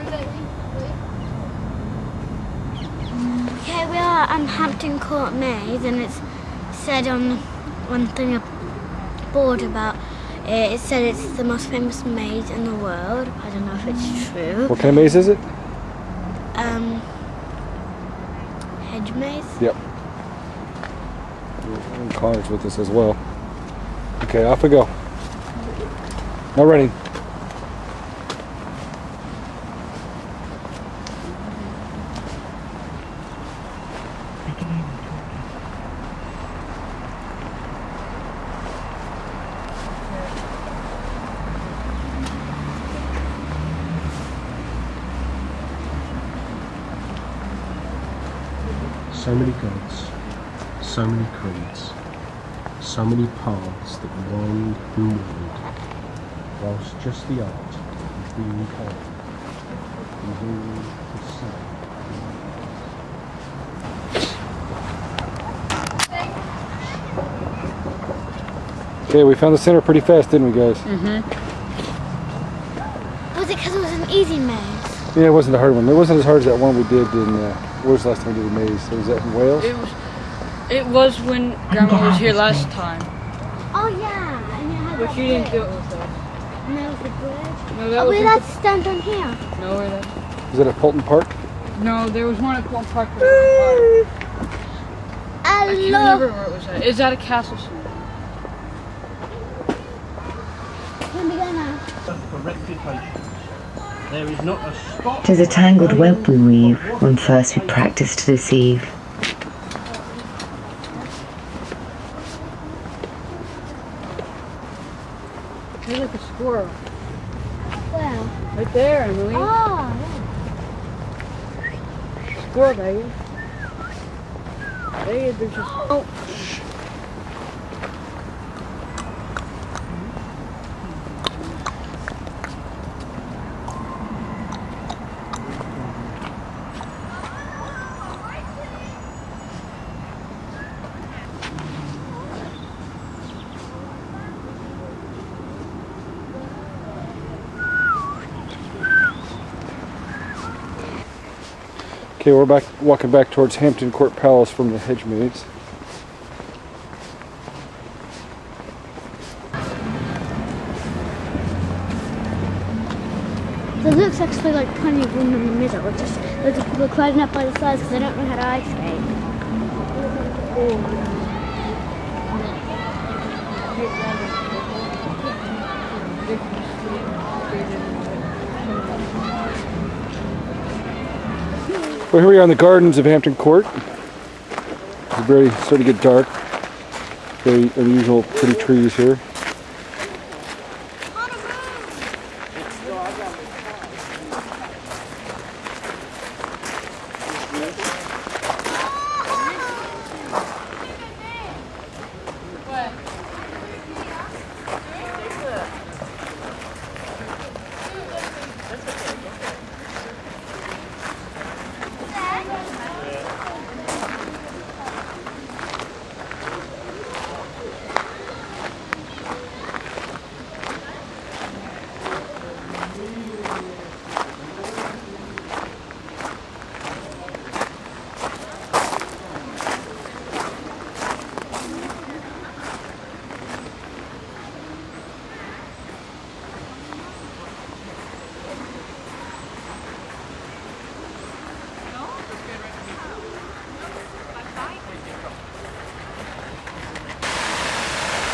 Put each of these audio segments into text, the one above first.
Okay, we are at Hampton Court Maze, and it's said on one thing, a board about it, it said it's the most famous maze in the world. I don't know if it's true. What kind of maze is it? Hedge maze. Yep. Connor's with us as well. Okay, off we go. No running. So many gods, so many creeds, so many paths that wind and wind, whilst just the art of being kind and willing to say. Okay, we found the center pretty fast, didn't we, guys? Was it because it was an easy maze? Yeah, it wasn't a hard one. It wasn't as hard as that one we did in, where was the last time we did the maze? Was that in Wales? It was when Grandma was here last time. Oh yeah, and it had But that you didn't do bridge. it with us. And there was a bridge. No, that Oh was wait, that's stand on here. no, where that? Was that at Fulton Park? No, there was one at Fulton Park. I can't remember Hello. where it was at. It's at a castle somewhere. Can we go now? For reputation. There is not a spot. 'Tis a tangled web we weave when first we practice to deceive. There's like a squirrel. Where? Right there, Emily. Oh. Squirrel, baby. There's just. Oh. Okay, we're walking back towards Hampton Court Palace from the hedge maze. There looks actually like plenty of room in the middle. It's just loads of people climbing up by the sides because they don't know how to ice skate. Well, here we are in the gardens of Hampton Court. It's very starting to get dark. Very unusual, pretty trees here.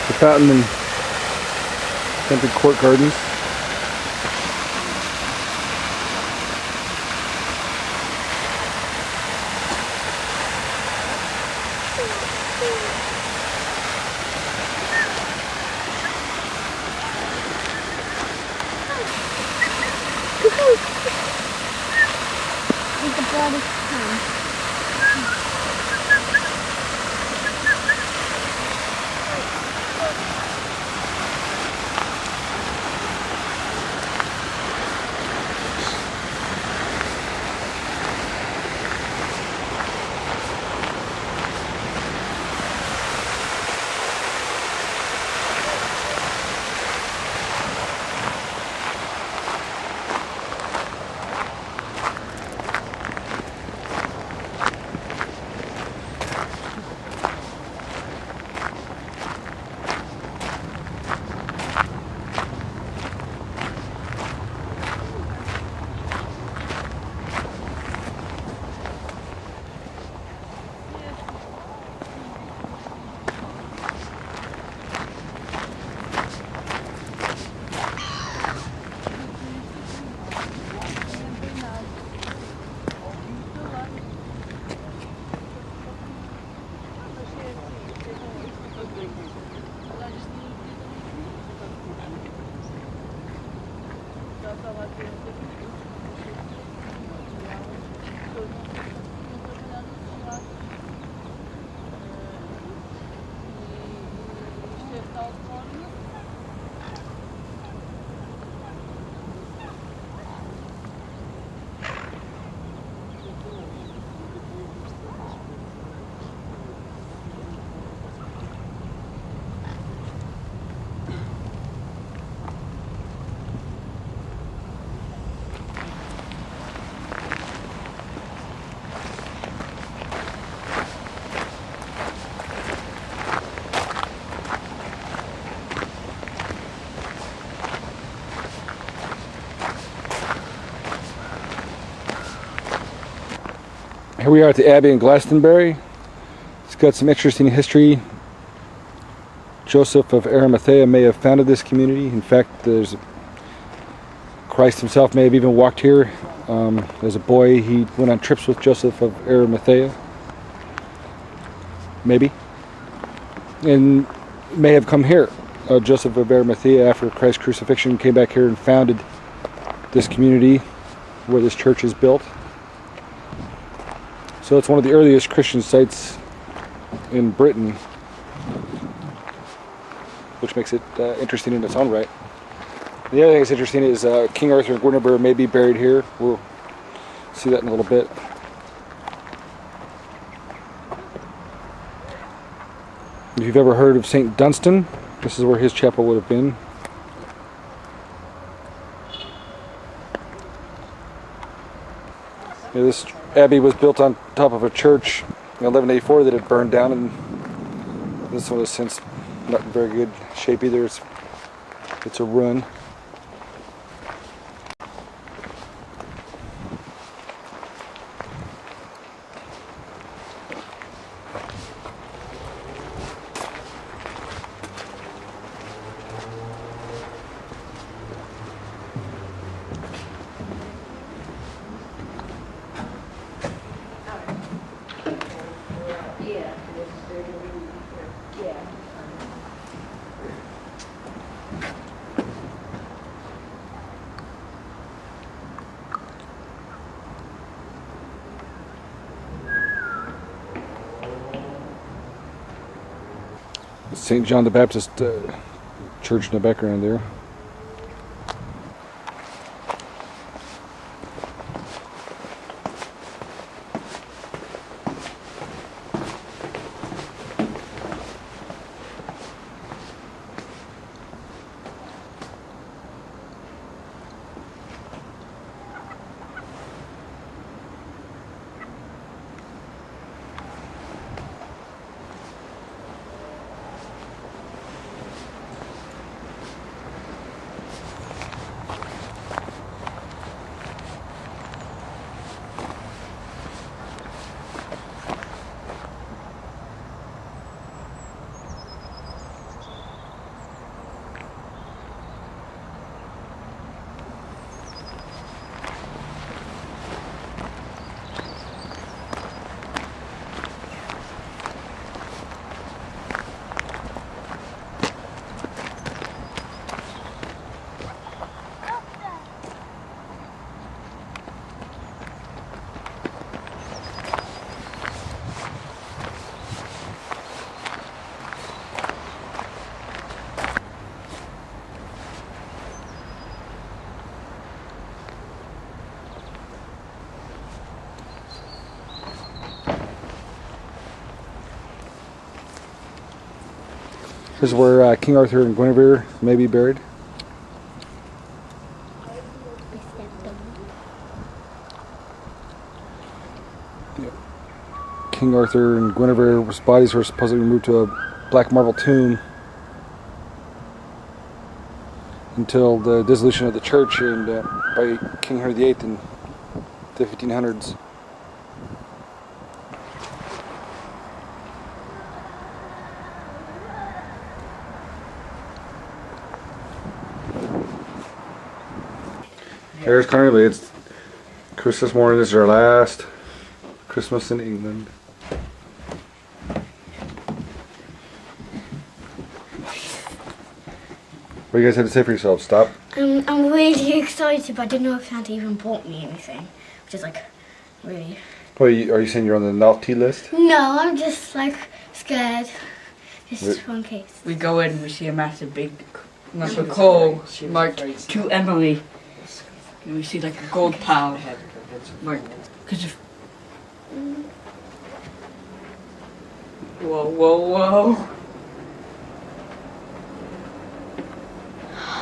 The fountain in Hampton Court Gardens. With the brightest sun. Here we are at the Abbey in Glastonbury. It's got some interesting history. Joseph of Arimathea may have founded this community. In fact, Christ himself may have even walked here. As a boy, he went on trips with Joseph of Arimathea. Maybe. And may have come here. Joseph of Arimathea, after Christ's crucifixion, came back here and founded this community where this church is built. So it's one of the earliest Christian sites in Britain, which makes it interesting in its own right. The other thing that's interesting is King Arthur and Guinevere may be buried here. We'll see that in a little bit. If you've ever heard of St. Dunstan, this is where his chapel would have been. Yeah, this abbey was built on top of a church in 1184 that had burned down, and this one has since not in very good shape either. It's a ruin. St. John the Baptist church in the background there. This is where King Arthur and Guinevere may be buried. King Arthur and Guinevere's bodies were supposedly removed to a black marble tomb until the dissolution of the church and by King Henry VIII in the 1500s. There's Carnley. It's Christmas morning. This is our last Christmas in England. What do you guys have to say for yourselves? Stop. I'm really excited, but I didn't know if Santa even bought me anything, which is like really. Well, are you saying you're on the naughty list? No, I'm just like scared, just in case. We go in and we see a massive big number coal marked to Emily. And we see like a gold pile marked. Because if. Whoa, whoa, whoa.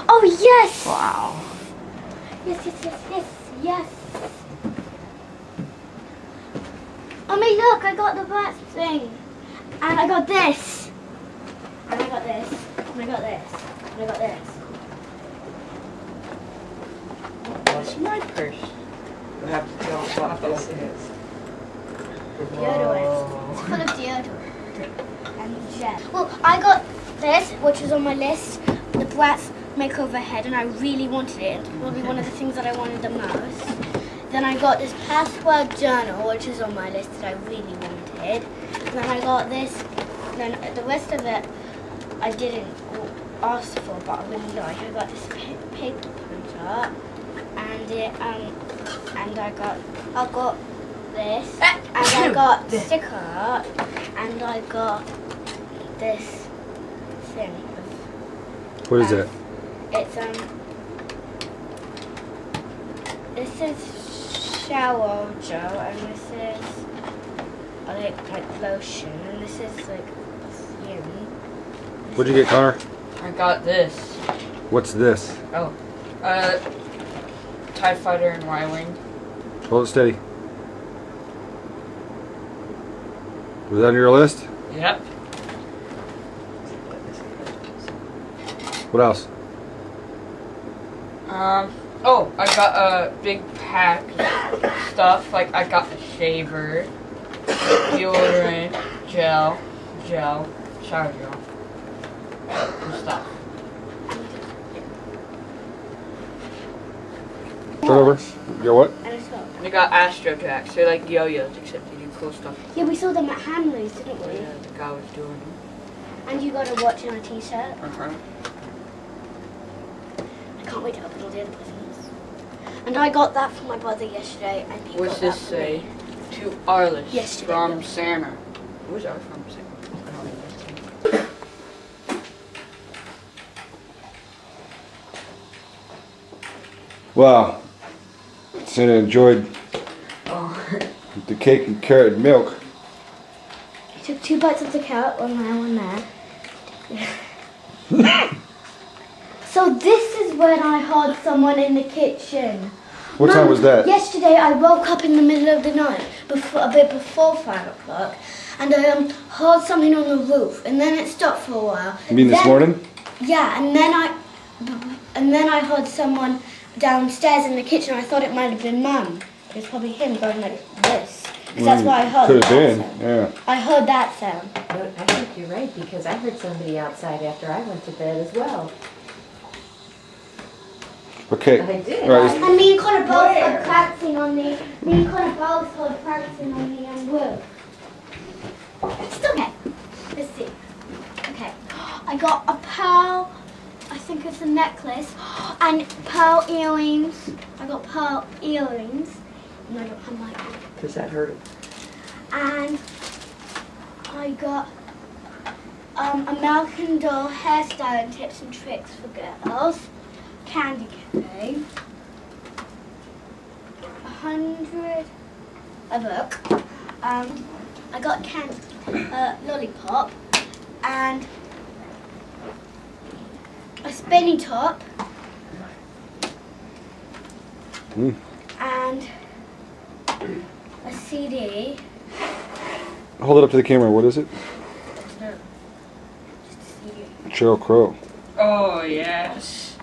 Oh yes! Wow. Yes, yes, yes, yes, yes. Oh my look, I got the bat thing. And I got this. And I got this. And I got this. And I got this. What's my purse? We'll have to tell what this is. Deodorant. It's full of deodorant and gel. Well, I got this, which was on my list, the Bratz Makeover Head, and I really wanted it. It's probably one of the things that I wanted the most. Then I got this password journal, which is on my list that I really wanted. Then I got this. Then the rest of it I didn't ask for, but I really like. I got this paper printer, and I got this, and I got sticker, and I got this thing. What is that? It's this is shower gel, and this is like lotion, and this is like perfume. What'd you get, Connor? I got this. What's this? Oh, TIE Fighter and Y-Wing. Hold it steady. Was that on your list? Yep. What else? Oh, I got a big pack of stuff. Like, I got a shaver, deodorant, gel, shower gel, and stuff. Turn over. You got what? And it's got. And I got Astro Jacks. They're like yo-yos, except they do cool stuff. Yeah, we saw them at Hamleys, didn't we? Yeah, the guy was doing it. And you got a watch and a t-shirt. Uh-huh. I can't wait to open all the other presents. And I got that for my brother yesterday, and you What's got this that for say? me. To Arliss Yesterday. from Santa. Where's ours from Santa? Wow. Santa enjoyed Oh. the cake and carrot and milk. I took 2 bites of the carrot, one there, one there. So this is when I heard someone in the kitchen. What time was that? Yesterday I woke up in the middle of the night, a bit before 5 o'clock, and I heard something on the roof, and then it stopped for a while. You mean this Then- morning? Yeah, and then I heard someone downstairs in the kitchen. I thought it might have been Mum. It's probably him going like this. 'Cause that's what I heard. Could that have been, sound. yeah. I heard that sound. But I think you're right, because I heard somebody outside after I went to bed as well. Okay. I did. All right, And me and Connor both heard practicing on the. Me and Connor both heard practicing on the roof. It's okay. Let's see. Okay. I got a pearl. I think it's a necklace and pearl earrings. I got pearl earrings. And I don't have my earrings. Does that hurt? And I got American Doll hairstyle and tips and tricks for girls. Candy cane. 100. A book. I got lollipop and a spinny top. And a CD. hold it up to the camera. What is it? No. Just a CD. Sheryl Crow. Oh, yes.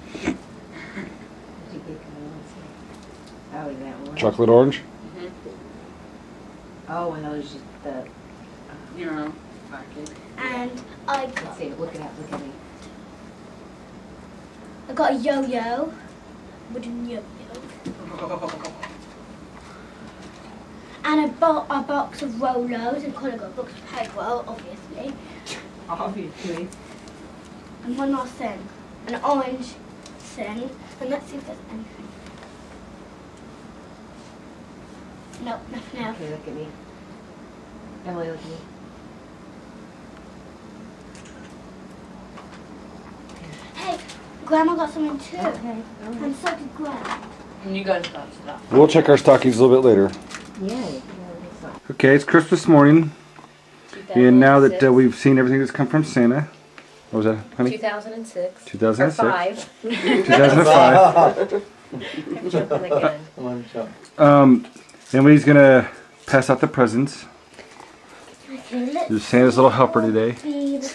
Oh, is that one? Chocolate orange. Oh, and those just the. You know, packet. And I Let's got, see. Look it up. Look at me. I got a yo-yo. Wooden yo-yo. And a box of Rolos. And Connor got a box of Pegwell, obviously. Obviously. And one last thing. An orange thing. And let's see if there's anything. Nope, nothing else. Okay, look at me. Emily, look at me. Hey, Grandma got something too. Okay. And so did Grandma. And you guys got stuff. We'll check our stockings a little bit later. Yeah. Okay, it's Christmas morning, and now that we've seen everything that's come from Santa, what was that, honey? 2006. 2006. Or 5. 2005. I'm jumping the gun. Emily's gonna pass out the presents. Okay, let's There's Santa's little helper today. see the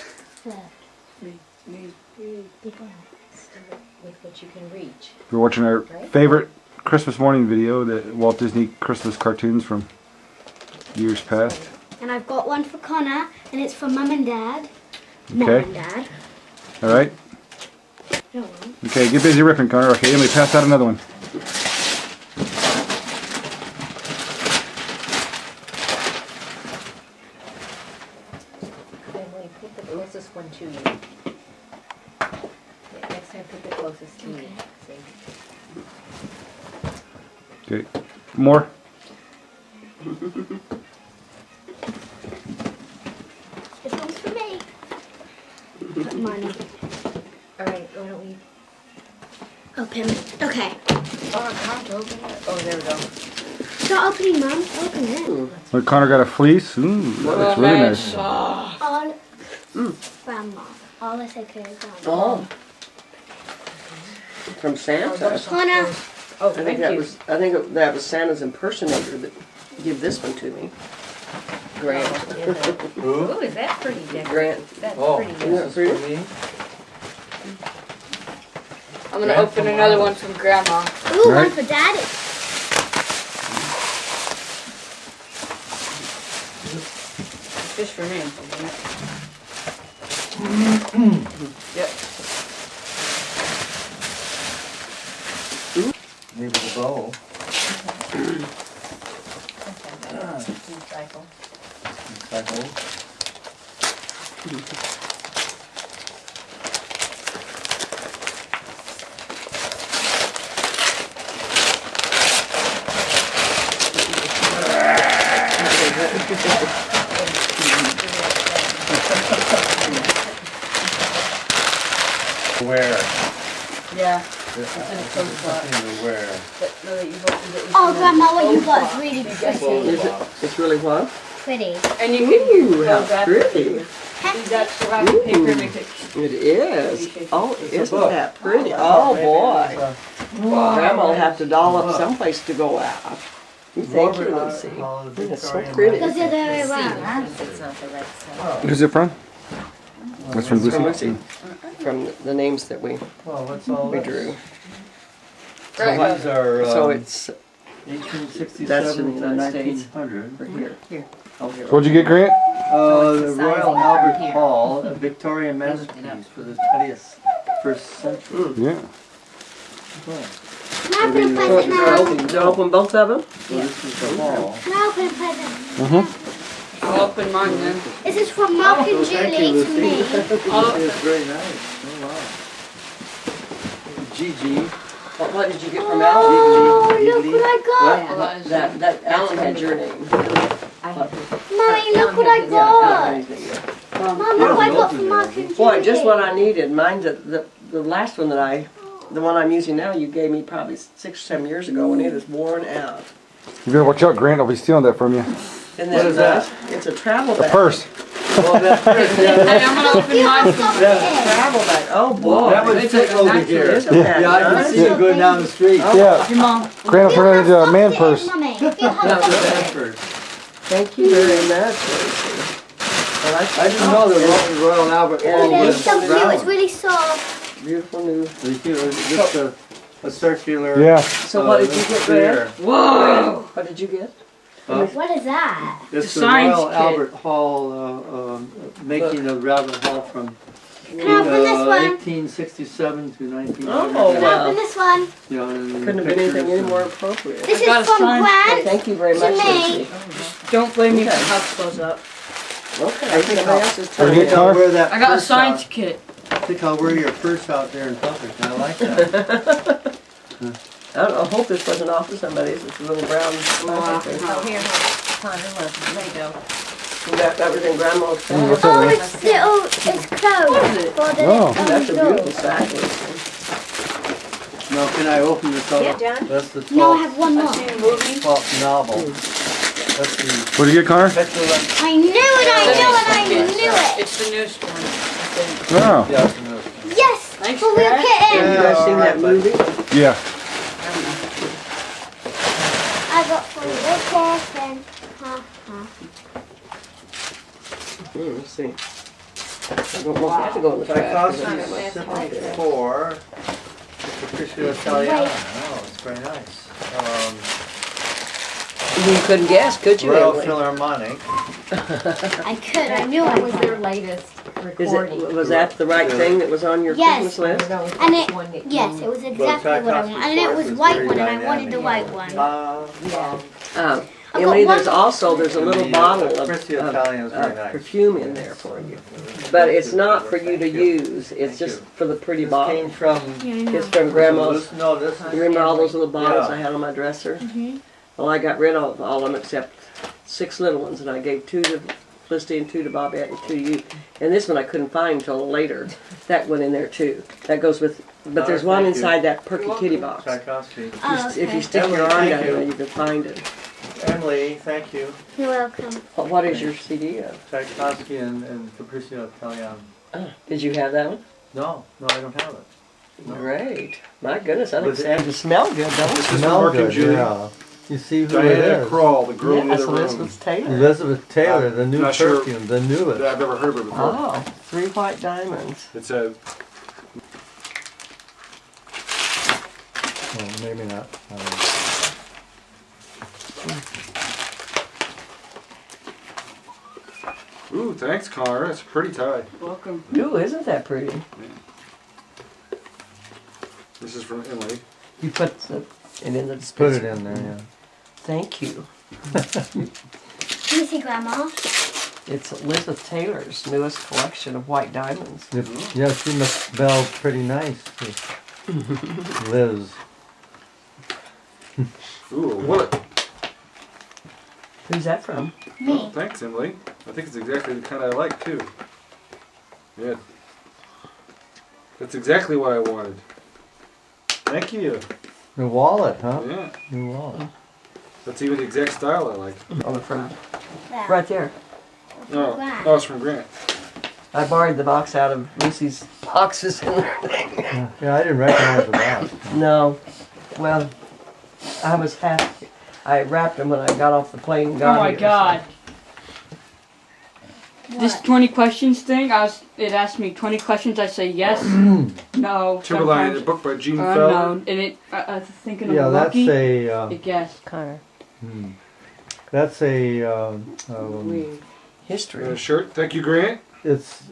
With what you can reach. We're watching our favorite Christmas morning video, the Walt Disney Christmas cartoons from Years past. And I've got one for Connor, and it's for Mum and Dad. Mum Okay. and Dad. All right. No one. Okay, get busy ripping, Connor. Okay, Emily, pass out another one. Emily, put the closest one to you. Yeah, next time, put the closest to you. See? Okay. More? This one's for me. Put money. All right, why don't we? Open. Okay. Oh, I can't open it. Oh, there we go. Start opening, Mum. Open it. Look, Connor got a fleece. Ooh, that looks really man, nice. soft. All. Grandma. All I say is Grandma. Oh. From Santa. Connor. Oh, I think thank that you. was that was Santa's impersonator that gave this one to me. Grant. Ooh, is that pretty, Dick? Grant. That's Oh. pretty. Isn't that pretty? I'm gonna open another one from Grandma. Ooh, Right. one for Daddy. Just for me. Yep. Maybe the bow. Cycle. Cycle. Where? Yeah. There's in a close lot. nothing to wear. But now that you've opened it, Oh, Grandma, what you got is really pretty. It's really what? Pretty. and you can Ooh, how wrap pretty. Use that wrapping paper and make it. It is. Oh, It's a isn't book. that pretty? Oh, boy. Wow. Grandma will have to doll up someplace to go out. Thank you, Lucy. It's so pretty. Because the other way around. It's not the right side. Who's it from? That's from From Lucy. Lucy. From the names that we Well, what's all this? drew. So these are So it's 1867 That's in the to United States. 1900. for here. Here. Oh, here. What'd you get, Grant? The the size Royal of Albert here. Hall, a Victorian masterpiece for the 21st century. Yeah. Can I open a present now? Did you open both of them? So this is the hall. Can I open a present? Mm-hmm. I'll open mine then. This is from Mark and Oh, thank you, Julie to Lucy. me. It's very nice. Oh, wow. Gigi. What did you get from Alan? Oh, look what I got. Well, that Alan had your name. I have Mommy, look what I got. Mom, look what I got from Mark and Julie. Boy, just what I needed. Mine's the last one the one I'm using now, you gave me probably 6 or 7 years ago, and it is worn out. You better watch out, Grant. I'll be stealing that from you. Isn't What is that? nice? It's a travel The bag. purse. Well, that, Hey, I'm gonna open mine from. Travel bag. Oh boy. that would fit over here. Isn't that Yeah, I can nice? see you going down the street. Yeah. Your mom. Grant will turn it into a man purse. Mommy, if you Not hold the it. Bedford. Thank you very much, Lucy. Well, I didn't know the Royal Albert Hall It's was so cute, it's round. really soft. Beautiful new. Just a circular. Yeah. So what did you get, sphere. Grant? Whoa! What did you get? What is that? It's The the science Royal kit. Albert Hall, making of Albert Hall from Can I open this one? 1867 to 1900. Oh, Can I open this one? You know, and Couldn't have been anything pictures any more and- appropriate. This got is a from sign. Grant. Thank you very To much, me. Lucy. Don't blame me Okay. if the house blows up. Okay, I think somebody else is Are telling you me. getting car? Wear that I got a purse science out. kit. I think I'll wear your purse out there in public. I like that. I hope this wasn't off to somebody. It's a little brown. thing. Oh, here, Connor, look, there you go. That was in Grandma's Mm, sack. what's Oh, that? it's little, it's clothes for the Oh. That's a dog. beautiful sack, Lucy. Now, can I open this up? Yeah, John? That's the 12th, No, I have one more. I've seen a movie. 12th novel. That's the What'd you get, Connor? petulant. I knew it, I knew it. It's the newest one. I think. Oh. Yeah, it's the newest one. Yes, Thanks, for real Dad. kitten. You guys seen that movie? Yeah. I got for real kitten. Ha, ha. Let's see. I don't know if I have to go in the trash. Tchaikovsky's Symphony 4. It's Capriccio Italiano. Oh, it's very nice. You couldn't guess, could you, Royal Emily? Philharmonic. I could. I knew I What was could. their latest recording? Was that the right thing that was on your Yes. Christmas list? No, it's And this it, one that yes, you- it was exactly what I wanted. And it was white one, and I wanted the white one. Emily, one- there's a little bottle of Christy Italian is very nice. perfume in there for you. But it's not for you to use, it's just for the pretty This came bottle. from. Yeah, I know. It's from Grandma's. No, this You is. remember all those little bottles Yeah. I had on my dresser? Mhm. Well, I got rid of all of them except 6 little ones, and I gave 2 to Felicity and 2 to Bobette and 2 to you. And this one I couldn't find until later. That went in there too. That goes with, but there's one Thank you. inside that perky kitty box. Tchaikovsky. Oh, If you okay. stick your Emily, arm thank down you. there, you can find it. Emily, thank you. You're welcome. What is your CD of? Tchaikovsky and Capriccio Italiano. Did you have that one? No, I don't have it. No. Great. My goodness, I think Was it- it smells good, don't it? This is Smell Mark and good, Julie. yeah. You see who Diana it is? Krall, the girl in the Yes, other room. Elizabeth Taylor. Elizabeth Taylor, the new Not sure. perfume, the newest. I've never heard of it before. Oh, 3 white diamonds. It's a Oh, maybe not. ooh, thanks, Connor. That's a pretty tie. Welcome. Ooh, isn't that pretty? This is from Emily. You put it in the Put dispenser. it in there, yeah. Thank you. Let me see, Grandma. It's Elizabeth Taylor's newest collection of white diamonds. Yeah, she must smell pretty nice. Liz. Ooh, what? Who's that from? Oh, Me. thanks, Emily. I think it's exactly the kind I like too. Yeah. That's exactly what I wanted. Thank you. The wallet, huh? Yeah. New wallet. That's even the exact style I like. On the front. There. Right there. Oh, Grant. oh, it's from Grant. I borrowed the box out of Lucy's boxes in there. Yeah, I didn't recognize the box. No. Well, I was happy. I wrapped them when I got off the plane and Oh got my here, so- god. This What? 20 questions thing, it asked me 20 questions, I say yes, no, Timberline, a sometimes, book by Gene or Feld. unknown, and I was thinking of Yeah, that's lucky, a. it guessed. Connor. That's a. History. Shirt. Thank you, Grant. It's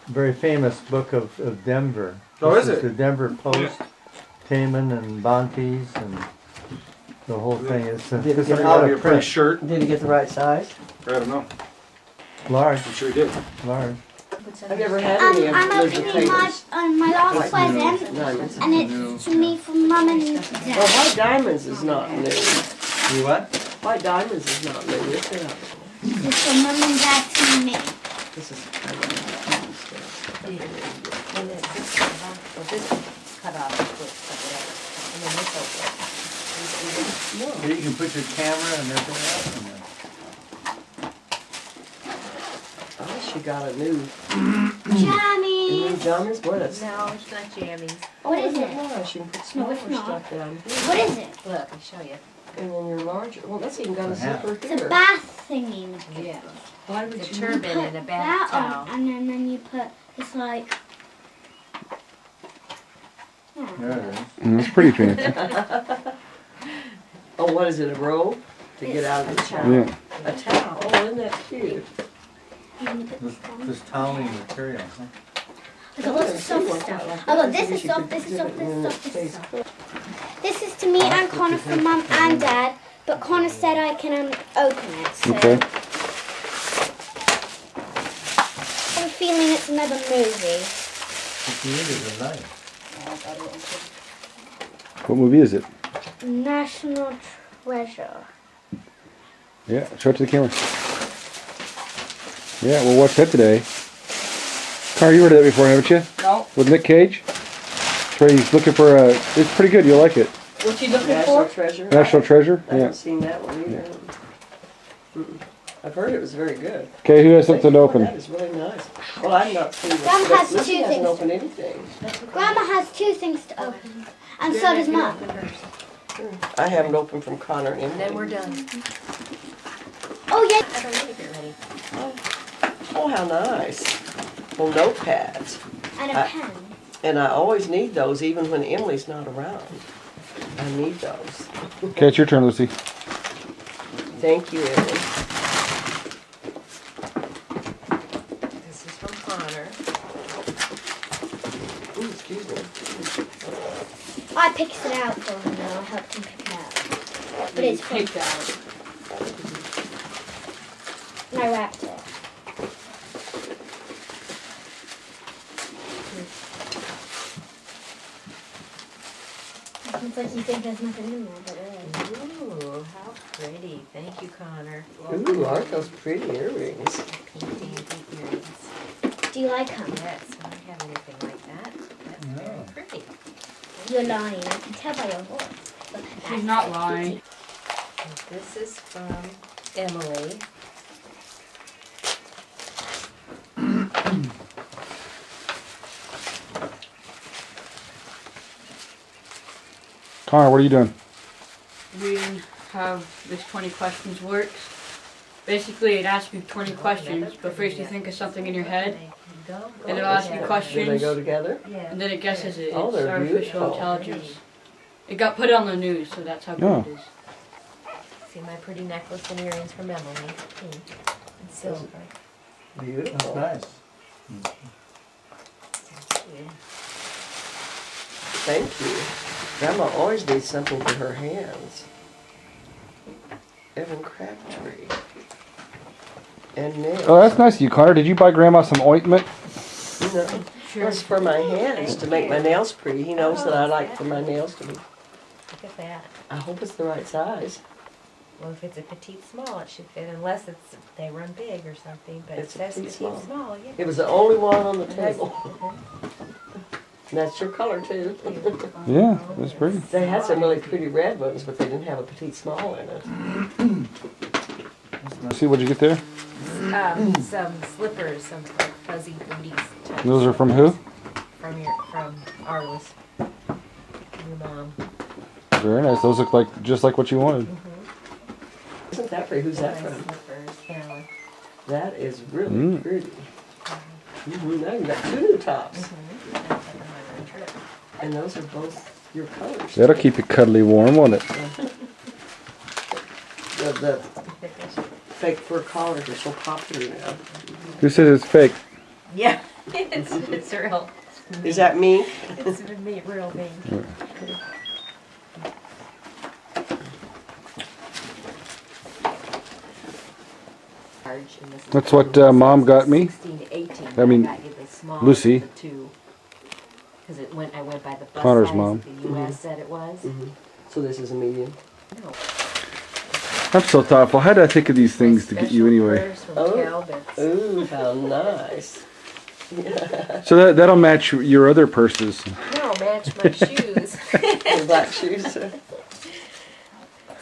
very famous book of Denver. Oh, This is it? The Denver Post, Taman and Bonte's and the whole thing. It's, Did it it's get an That'll out be a of pretty print. shirt. Did he get the right size? I don't know. Large, I'm sure he did. large. I've never had any of I'm Elizabeth opening Taylor's my last present, diamonds. and it's to me from Mum and Well, Dad. white diamonds is not new. You what? White diamonds is not new. It's It's from Mum and Dad to me. This is kind of And then this cut off, and then this open. So you can put your camera and everything else in there. I wish you got a new Jammies. jammies. Boy, that's. No, it's not jammies. What is it? Nice. You can put No, smaller it's not. stuff down here. What is it? Look, I'll show you. And then your larger. Well, that's even got a Yeah. zipper It's a here. bath thingy. Yeah. Why would The you? turban and a bath That towel. on, and then you put, it's like, There it is. It's pretty fancy. Oh, what is it? A robe to get out of the shower. Yeah. A towel. Oh, isn't that cute? and then you put This, this on. this toweling material. Huh? I got lots of soft stuff. I got this is soft, this is soft, this is soft, this is soft. This is to me and Connor from Mum and Dad, but Connor said I can open it, so Okay. I have a feeling it's another movie. What you need is a knife. What movie is it? National Treasure. Yeah, show it to the camera. Yeah, we'll watch that today. Connor, you heard of that before, haven't you? No. With Nick Cage? That's where he's looking for a... It's pretty good, you'll like it. What's he looking National for? Treasure. National Treasure? I Yeah. haven't seen that one either. Mm-mm. I've heard it was very good. Okay, who has something to Oh, open? that is really nice. Well, I've not seen it. Grandma but has Lucy two hasn't things. opened anything. Grandma has 2 things to open, and so does Mum. I haven't opened from Connor and And then we're done. Oh yeah. I don't need it ready. Oh, how nice. Well, notepads. And a pen. And I always need those even when Emily's not around. I need those. Okay, it's your turn, Lucy. Thank you, Erin. This is from Connor. Ooh, excuse me. I picked it out for him though. I helped him pick it out. But it's from, Picked out. and I wrapped it. It's like you think there's nothing in there, but there is. Ooh, how pretty. Thank you, Connor. Ooh, aren't those pretty earrings? Pink dainty earrings. Do you like them? Yes, I don't have anything like that. That's very pretty. You're lying. I can tell by your voice. But She's that's not so lying. cute. And this is from Emily. Connor, what are you doing? Reading how this 20 questions works. Basically, it asks you 20 questions, but first you think of something in your head, and it'll ask you Do they questions, go together? Yeah. and then it guesses it. Oh, It's they're artificial beautiful. intelligence. It got put on the news, so that's how good Oh. it is. See my pretty necklace and earrings from Emily. Pink and silver. That's Beautiful. nice. Yeah. Thank you. Grandma always needs something for her hands. Evan Crabtree. And nails. Oh, that's nice of you, Connor. Did you buy Grandma some ointment? No, it's for my hands to make my nails pretty. He knows that I like for my nails to be. Look at that. I hope it's the right size. Well, if it's a petite small, it should fit, unless it's they run big or something. But It's it a says petite petite small. small. Yeah. It was the only one on the It has- table. And that's your color too. Yeah, that's pretty. They had some really pretty red ones, but they didn't have a petite small in it. See what you get there? Some slippers, some like fuzzy booties. type Those are from slippers. who? From Arliss. Your mom. Very nice. Those look like just like what you wanted. Isn't that pretty? Who's that Nice from? slippers, Fallon. That is really Mm. pretty. Now you got two new tops. That's like a modern trip. And those are both your colors. That'll keep you cuddly warm, won't it? The fake fur collars are so popular now. Who says it's fake? Yeah, it's real. Is that me? It's real mean. That's what Mom got me. 16 to 18. I mean, got you the small Lucy. of the two. Because I went by the bus Connor's size mom. the U.S. said it was. So this is a medium. No. I'm so thoughtful. How did I think of these things to get you Special anyway? prayers from Oh. Calbits. Ooh, how nice. So that'll match your other purses. No, match my shoes. The black shoes.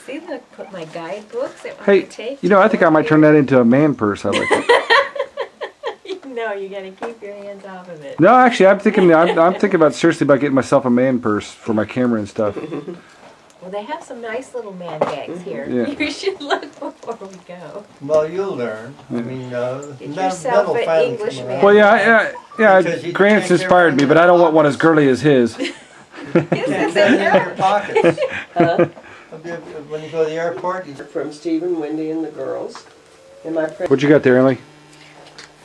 See, look, put my guidebooks that Hey, I take. you know, I think I might turn that into a man purse. I like it. No, you gotta keep your hands off of it. No, actually, I'm thinking about seriously about getting myself a man purse for my camera and stuff. Well, they have some nice little man bags here. Yeah. You should look before we go. Well, you'll learn. I mean, Get yourself an find English some man. around. Well, yeah. Because you Grant's can't inspired me, carry but I don't want one as girly as his. You can't carry it in your pockets. Huh? When you go to the airport, you From Stephen, Wendy, and the girls. And my friend. What you got there, Emily?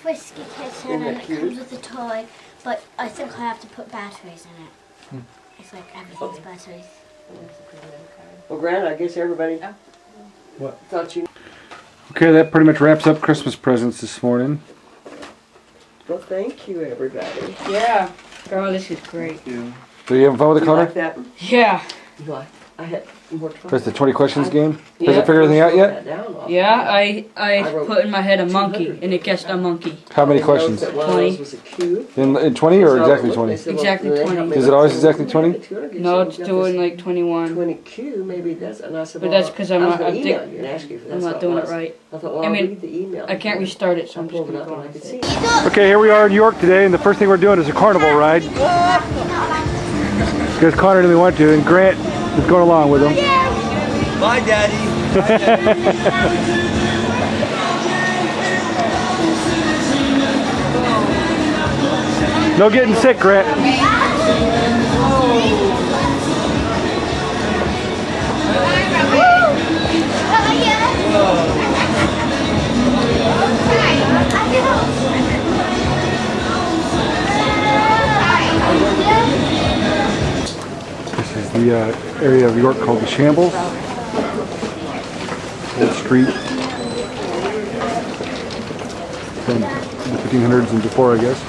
Frisky kitten Isn't and that it cute? comes with a toy, but I think I have to put batteries in it. It's like everything's batteries. Well, Grant, I guess everybody What? thought you. Okay, that pretty much wraps up Christmas presents this morning. Well, thank you, everybody. Yeah. Girl, this is great. So you having fun with it, You like Connor? that? Yeah. You like? I had more time. That's the 20 questions game? Has Yeah. it figured anything out yet? Yeah, I wrote put in my head a monkey, 200. and it guessed a monkey. How many questions? That one of 20. those was a cube. In 20 or exactly 20? Exactly 20. Is it always exactly 20? No, it's doing like 21. 20 Q, maybe that's. And I said, But well, that's 'cause I'm I was not- gonna I email think- you and ask you if I'm that's not what doing it was. right. I thought, well, I I'll mean, read the email. I can't restart it, so I I'm just pulled it gonna up go and I on could with see it. it. Okay, here we are in New York today, and the first thing we're doing is a carnival ride. Because Connor didn't want to, and Grant is going along with him. bye, Daddy. Bye, Daddy. No getting sick, Grant. the area of York called the Shambles. Old street from the 1500s and before, I guess.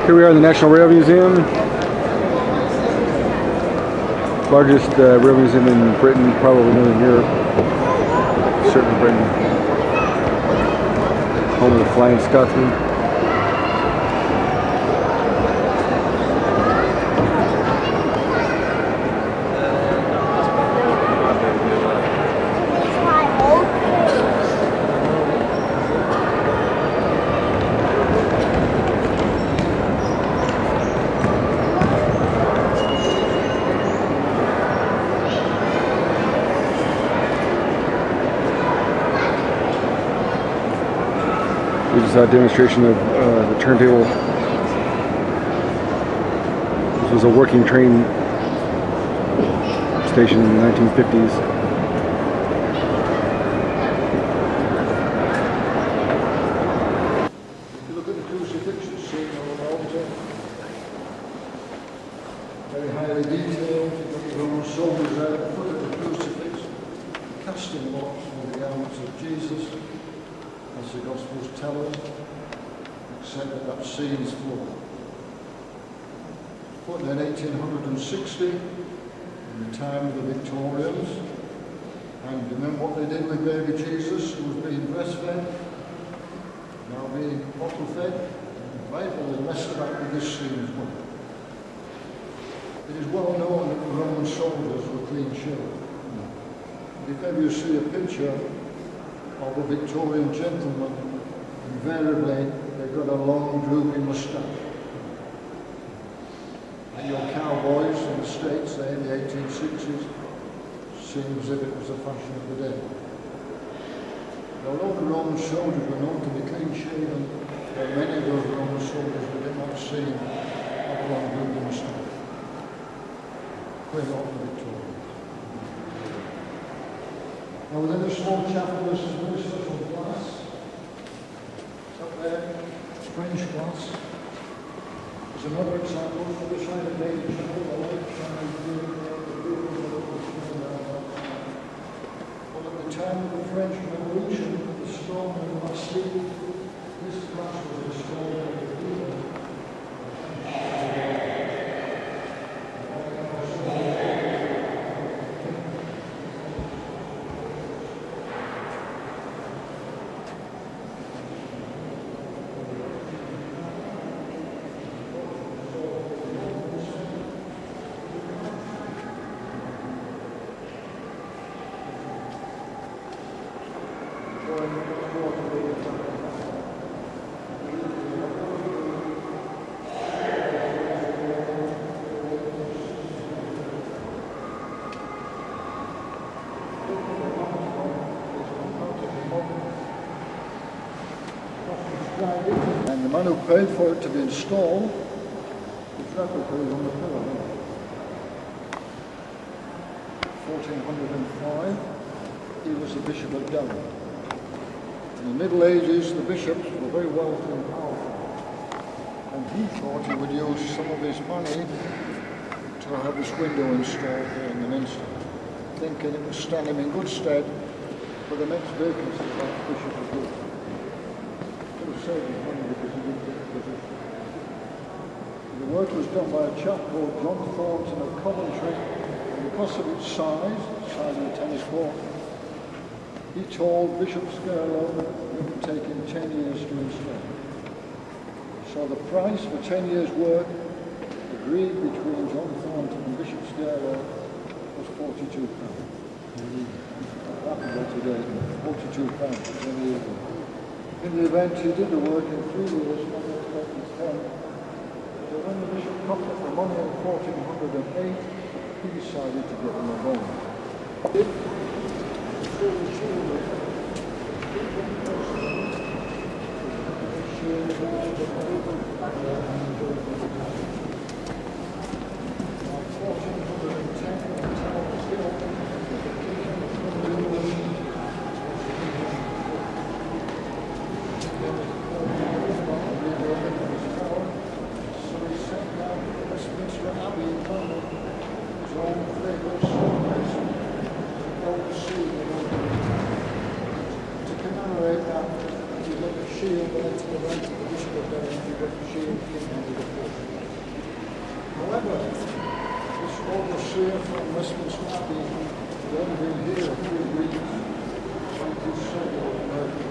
Here we are in the National Rail Museum, largest rail museum in Britain, probably not in Europe, certainly Britain, home of the Flying Scotsman. This is a demonstration of the turntable. This was a working train station in the 1950s. If you look at the crucifixes seen on the altar, very highly detailed. You've got the Roman soldiers there at the foot of the crucifix, casting lots for the garments of Jesus, as the Gospels tell us, except that that scene is full. Put in 1860, in the time of the Victorians, and remember what they did with baby Jesus, who was being breastfed, now being bottle fed. The Bible is messed about with this scene as well. It is well known that the Roman soldiers were clean shaven. If ever you see a picture of a Victorian gentleman, invariably they've got a long drooping moustache. And your cowboys in the States there in the 1860s seemed as if it was the fashion of the day. Although the Roman soldiers were known to be clean shaven, many of those Roman soldiers we did not see have a long drooping moustache. Quite often Victorian. Now within the small chapel there's some very special glass. It's up there, French glass. There's another example on the side of Baby Chapel, the light shining through well, at the time of the French Revolution, the storm in Bastille, this glass was installed on the people. And the man who paid for it to be installed, his replica is on the pillar. 1405, he was the Bishop of Durham. In the Middle Ages, the bishops were very wealthy and powerful. And he thought he would use some of his money to have this window installed here in the Minster, thinking it would stand him in good stead for the next vacancy like Bishop of Durham. Saved his money because he didn't get the position. The work was done by a chap called John Thornton of Coventry, and because of its size, the size of a tennis court, he told Bishop Scarlow it would take him 10 years to install. So the price for 10 years' work agreed between John Thornton and Bishop Scarlow was £42. That would go today, £42 for 10 years. In the event, he did the work in 3 years, not expecting 10. So when the bishop cocked up the money in 1408, he decided to get them a bone. However, this overseer from Westminster Abbey, the only been here a few weeks, 27 of America.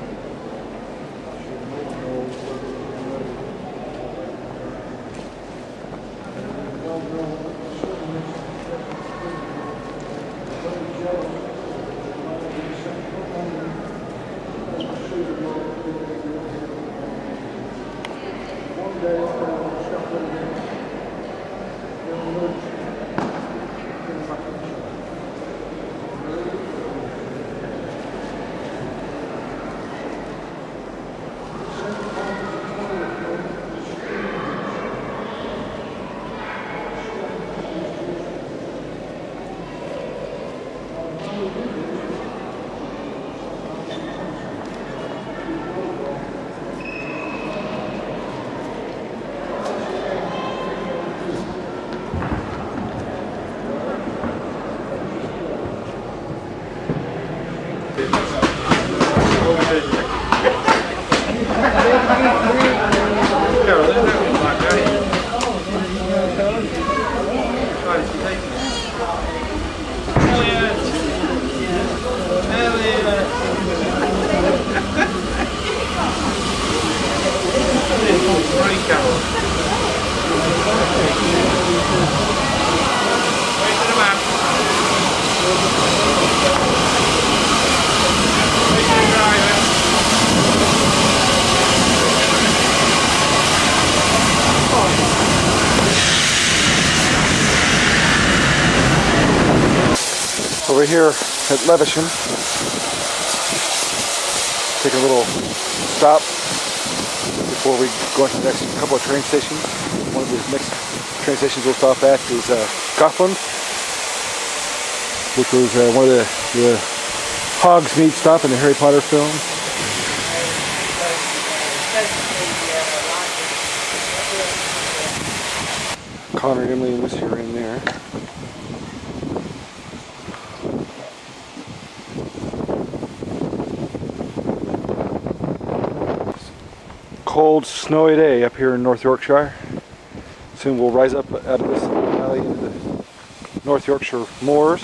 Actually, no one knows whether it's America. Well known, certainly, very jealous of the central London, overseer of one day, Scotland, Over here at Levisham, taking a little stop before we go into the next couple of train stations. One of the next train stations we'll stop at is Gothland, which was one of the Hogsmeade stop in the Harry Potter film. Connor and Emily and Lucy are in there. Cold, snowy day up here in North Yorkshire. Soon we'll rise up out of this valley into the North Yorkshire moors.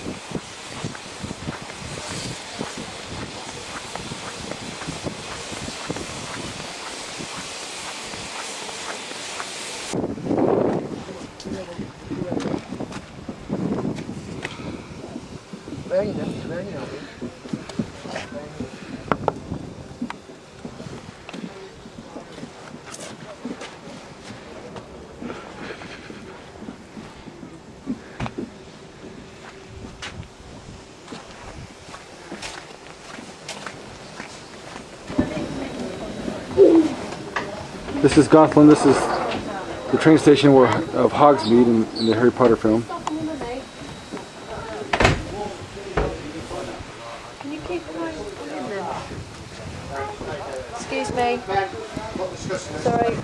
Very nice, very nice. This is Gothland. This is the train station of Hogsmeade in the Harry Potter film. Can you keep going in there? Excuse me. Sorry.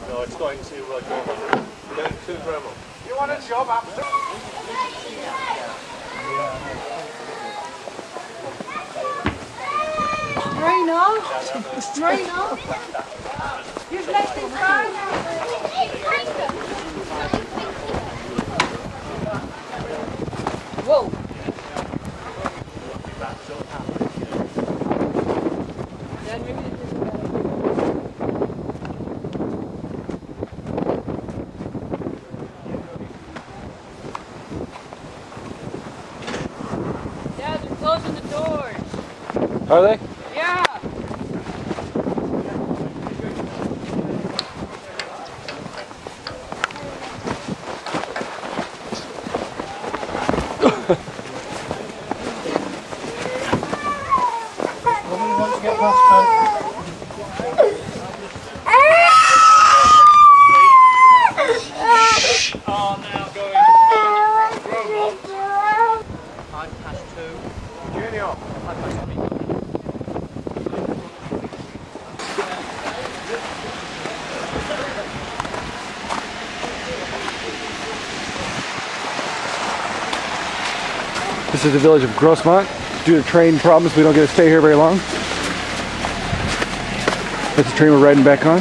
No, it's going to go to Grandma. You want a job after? Reno? You've left it right? Whoa. Dad, they're closing the doors. Are they? Yeah. Once you get past This is the village of Grossmont. Due to train problems, we don't get to stay here very long. That's the train we're riding back on.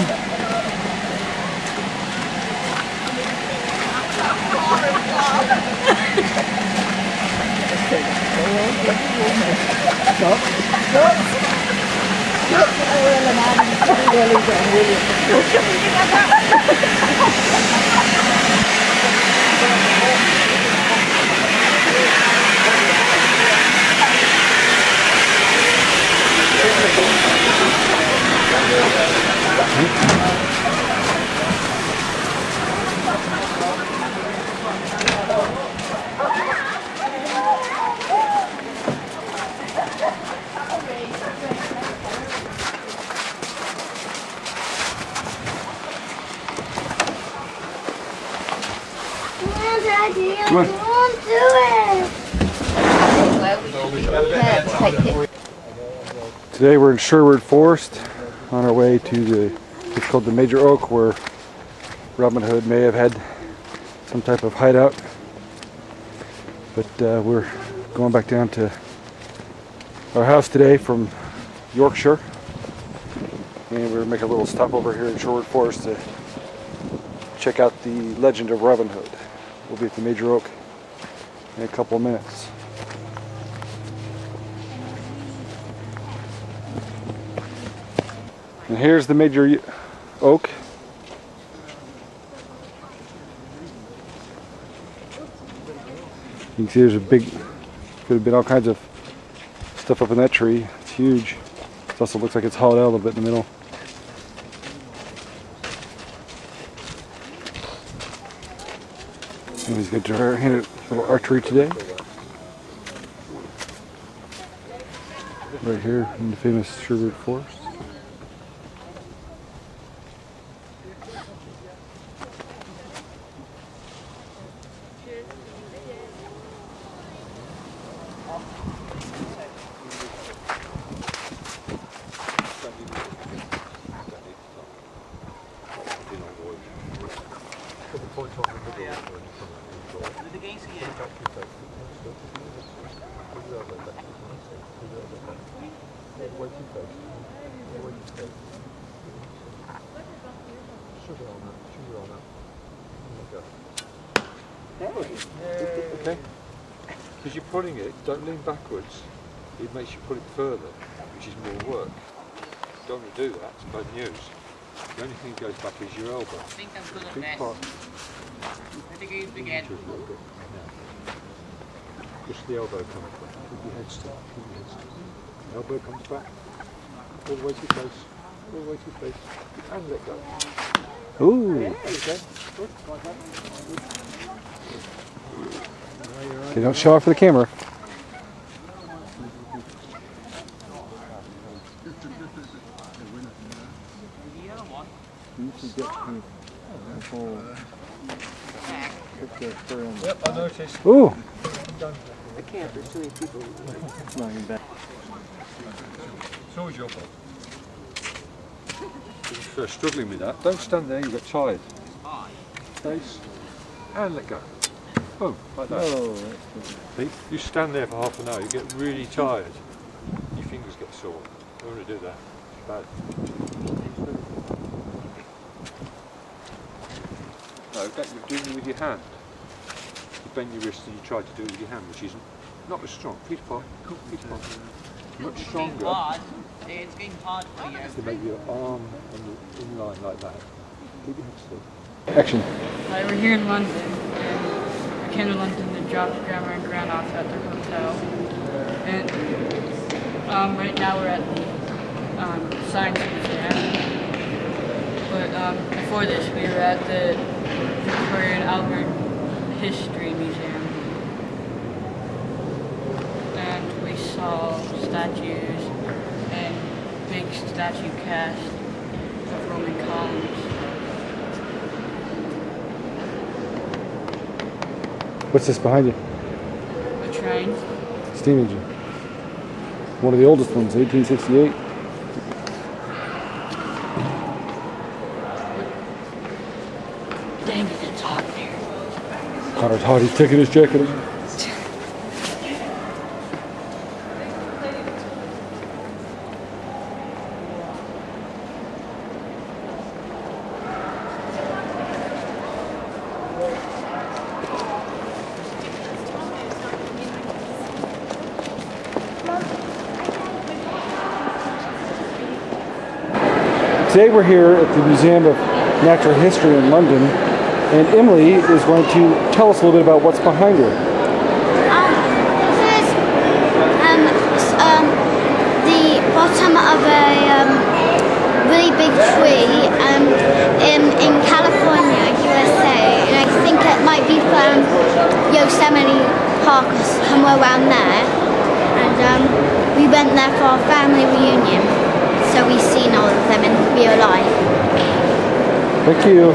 Come on. Won't do it. Today we're in Sherwood Forest on our way to it's called the Major Oak, where Robin Hood may have had some type of hideout. But we're going back down to our house today from Yorkshire. And we're going to make a little stop over here in Sherwood Forest to check out the legend of Robin Hood. We'll be at the Major Oak in a couple of minutes. And here's the Major Oak. You can see there's a big, could have been all kinds of stuff up in that tree. It's huge. It also looks like it's hollowed out a little bit in the middle. And he's going to hit a little archery today. Right here in the famous Sherwood Forest. Okay. Because you're putting it, don't lean backwards. It makes you put it further, which is more work. Don't want to do that, it's bad news. The only thing that goes back is your elbow. I think I'm good at this. I think I use big end. Just the elbow coming back. Keep your head still. Keep your head still. Elbow comes back. All the way to your face. All the way to your face. And let go. Ooh. Okay. Good. Like that. Okay, don't show off for the camera. Yep, I noticed. Ooh. I can't, there's too many people. It's always your fault. If you're struggling with that, don't stand there, you get tired. Face, and let go. Oh, like that. See, you stand there for half an hour, you get really tired. Your fingers get sore. Don't want to do that. It's bad. No, that you're doing it with your hand. You bend your wrist and you try to do it with your hand, which isn't not as strong. Feet apart. Feet apart. Much stronger. It's getting hard for you. To make your arm in line like that. Keep your head still. Action. We're here in London, and I came to London to drop Grandma and Grandma off at their hotel. And Right now we're at the Science Museum. But before this, we were at the Victoria and Albert History Museum. And we saw statues and big statue cast of Roman columns. What's this behind you? A train. Steam engine. One of the oldest ones, 1868. Dang it, it's hot there. Connor's hot, he's taking his jacket off. Today we're here at the Museum of Natural History in London, and Emily is going to tell us a little bit about what's behind her. This is the bottom of a really big tree in California, USA, and I think it might be from Yosemite Park or somewhere around there. And we went there for our family reunion. So we've seen all of them in real life. Thank you.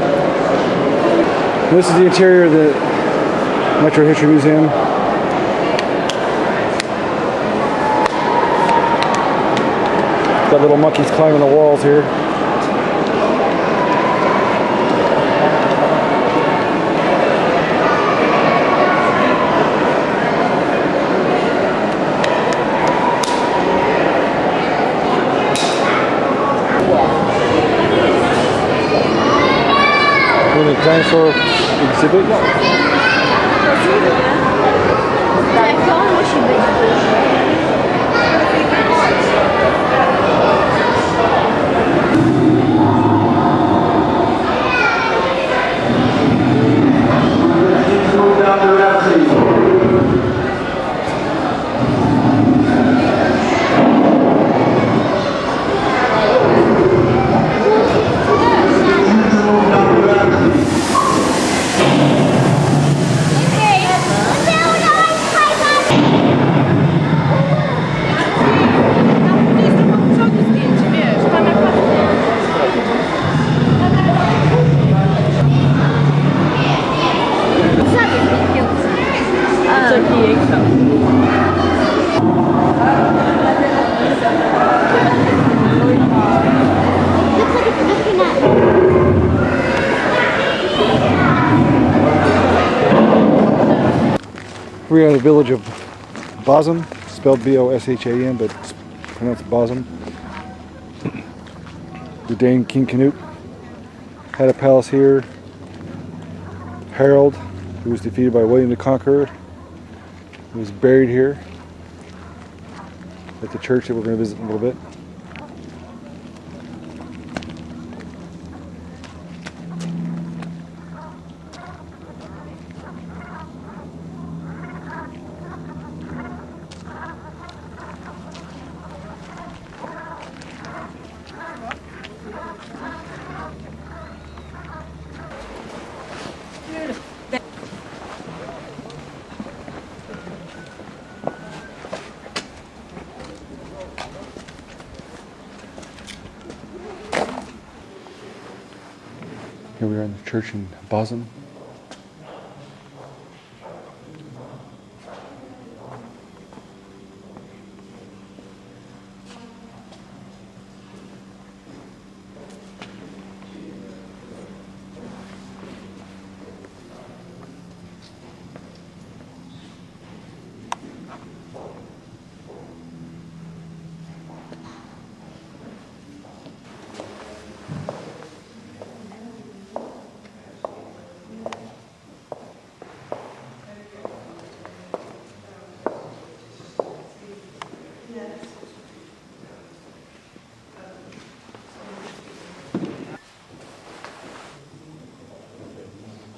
This is the interior of the Natural History Museum. Got little monkeys climbing the walls here. Dinosaur exhibit. We're in the village of Bosham, spelled B-O-S-H-A-M, but it's pronounced Bosham. The Dane King Canute had a palace here. Harold, who was defeated by William the Conqueror, was buried here at the church that we're going to visit in a little bit. Here we are in the church in Bosham.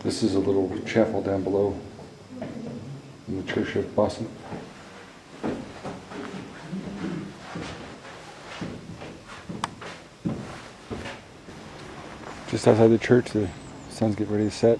This is a little chapel down below in the church of Bosham. Just outside the church, the sun's getting ready to set.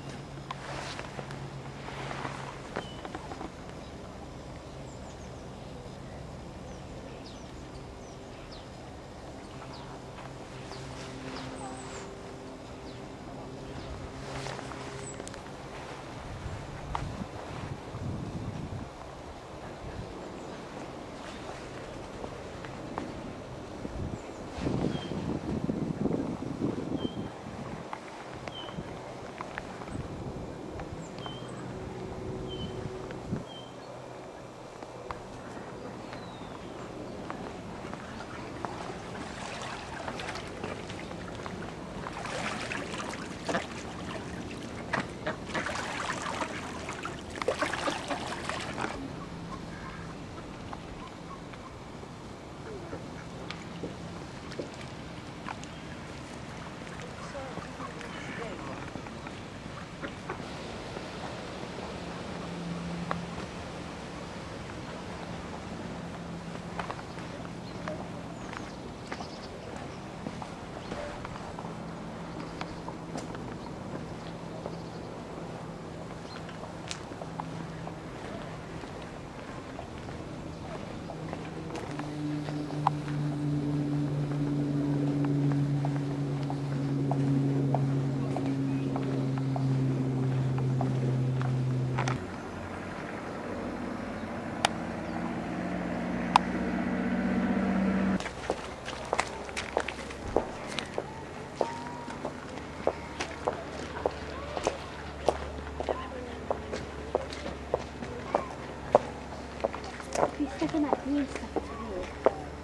He's stuck in that green stuff too.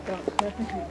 Don't step in it.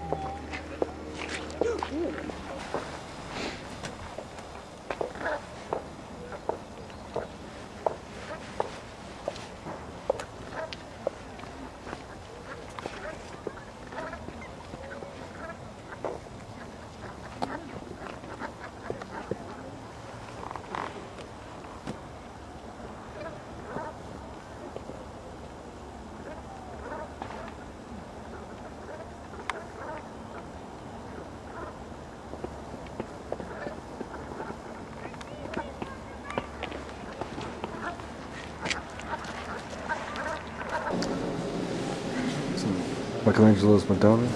Michelangelo's Madonna.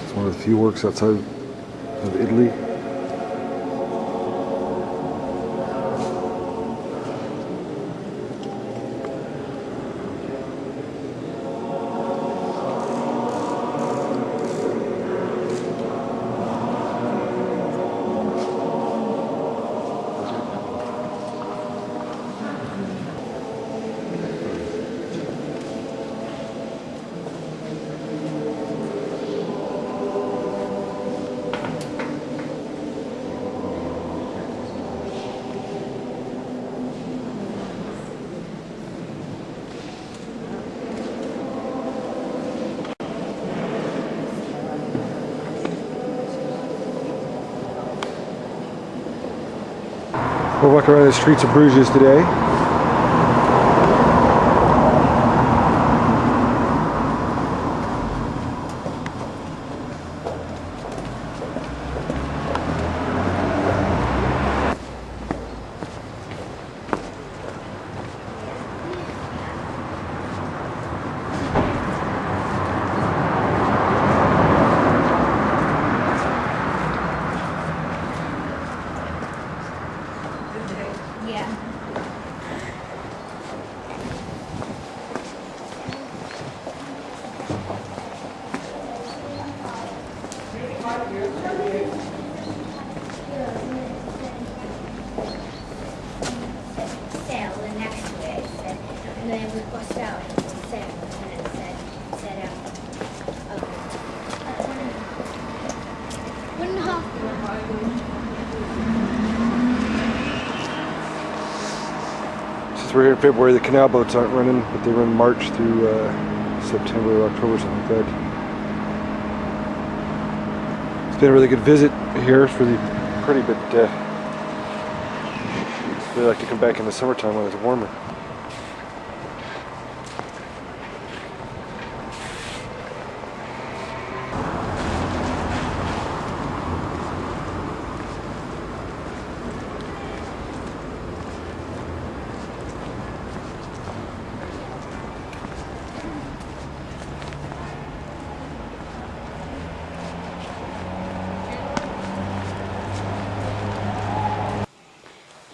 It's one of the few works outside of Italy. We're walking around the streets of Bruges today. Sail, and next to it said, and then we crossed out and it said, and it said, 1.5. Since we're here in February, the canal boats aren't running, but they run March through September or October, something like that. It's been a really good visit here. It's really pretty, but I'd really like to come back in the summertime when it's warmer.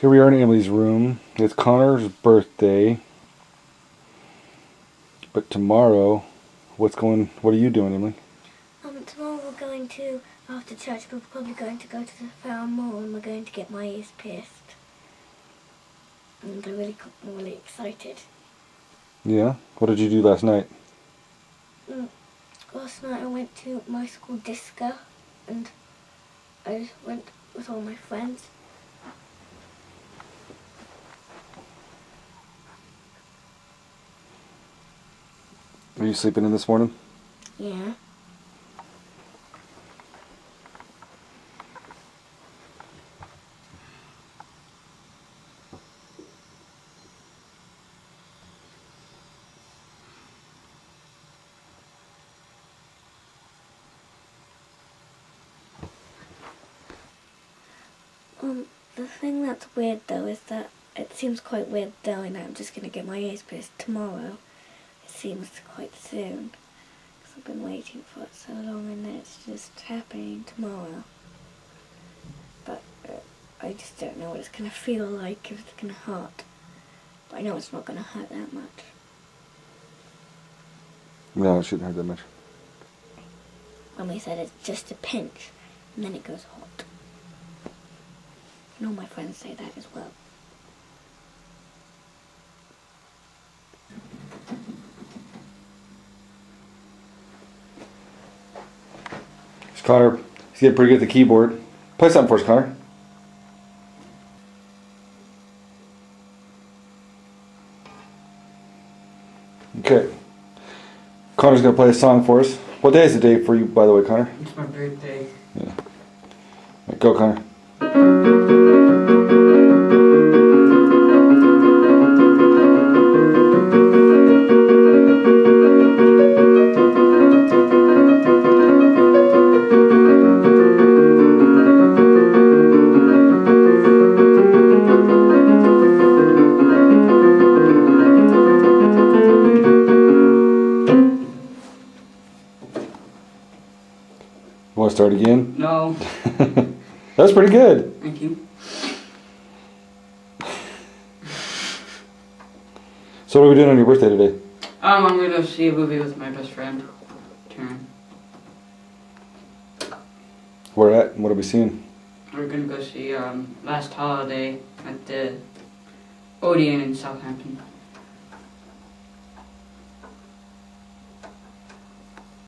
Here we are in Emily's room. It's Connor's birthday. But tomorrow, what are you doing, Emily? Tomorrow we're going to, after church, we're probably going to go to the Fair Mall and we're going to get my ears pierced. And I'm really excited. Yeah? What did you do last night? Last night I went to my school disco and I just went with all my friends. Are you sleeping in this morning? Yeah. The thing that's weird though is that it seems quite weird knowing that I'm just going to get my ears pierced tomorrow. It seems quite soon because I've been waiting for it so long and it's just happening tomorrow. But I just don't know what it's going to feel like, if it's going to hurt. But I know it's not going to hurt that much. No, it shouldn't hurt that much. Mummy said it's just a pinch and then it goes hot. And all my friends say that as well. Connor, he's getting pretty good at the keyboard. Play something for us, Connor. Okay. Connor's going to play a song for us. What day is the day for you, by the way, Connor? It's my birthday. Yeah. Right, go, Connor. Want to start again? No. That's pretty good. Thank you. So what are we doing on your birthday today? I'm gonna see a movie with my best friend, Taryn. Where at? What are we seeing? We're gonna go see Last Holiday at the Odeon in Southampton.